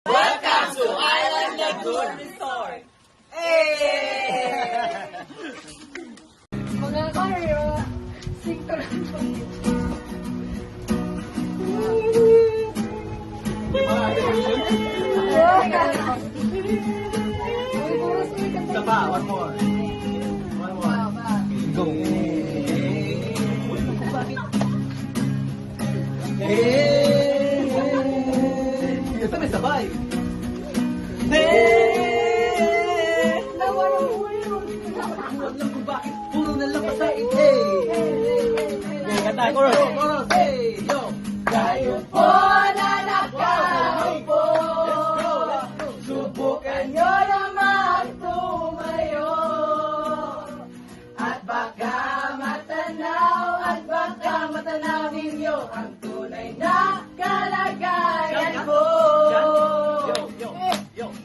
Welcome to Island Lagoon Resort! Mga karyo, singko lang po. Isa pa, one more. One more. Go. Ito may sabay. Huwag lang kung bakit puro na lang pasait. Kanta, chorus. Chorus. Hey, yo. Kayo po na nakaupo, subukan nyo naman tumayo. At baka matanaw ninyo ang tunay na kalagayan ko.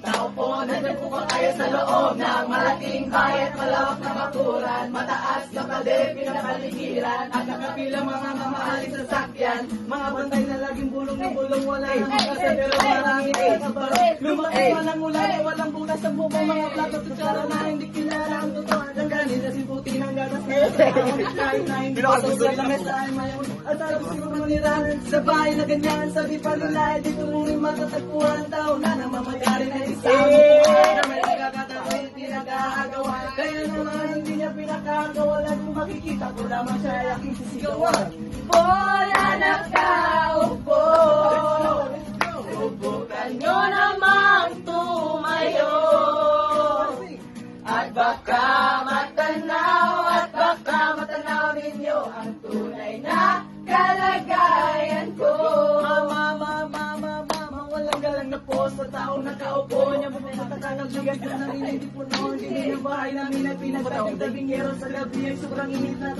Naupo na dyan po kayo sa loob ng malaking bayan, malawak na bakuran, mataas na pader, pinapaligiran, at nakapilang mga mamahaling sasakyan, mga bantay na laging bulong na bulong, wala nang makasal, pero marami kasabaran. Lumaki walang ulan, walang bukas sa buko, mga plato at kutsara na hindi kilala ang totoo. Ang kanin na sibuti ng gatas na kahit na hindi pasok sa langis ay mayon. At alam siguro manirahan sa bahay na ganyan, sabi pa nila, dito mong rin matatagpuan tao na namamayari na isang buhay na may nagkakataon, pinag-aagawa. Kaya naman hindi niya pinakagawalan, kung makikita ko lamang siya ay aking sisigawan. Bola nakaupo, subukan nyo namang tumayo. At baka matanaw ninyo ang tunay na kalagayan ko. Mama, walang galang na po sa taong nakaupo. Niya mo natatanag na ganda na rin, hindi po noon. Hindi na bahay namin ay pinagtabing-tabing yero sa gabi ay sobrang init na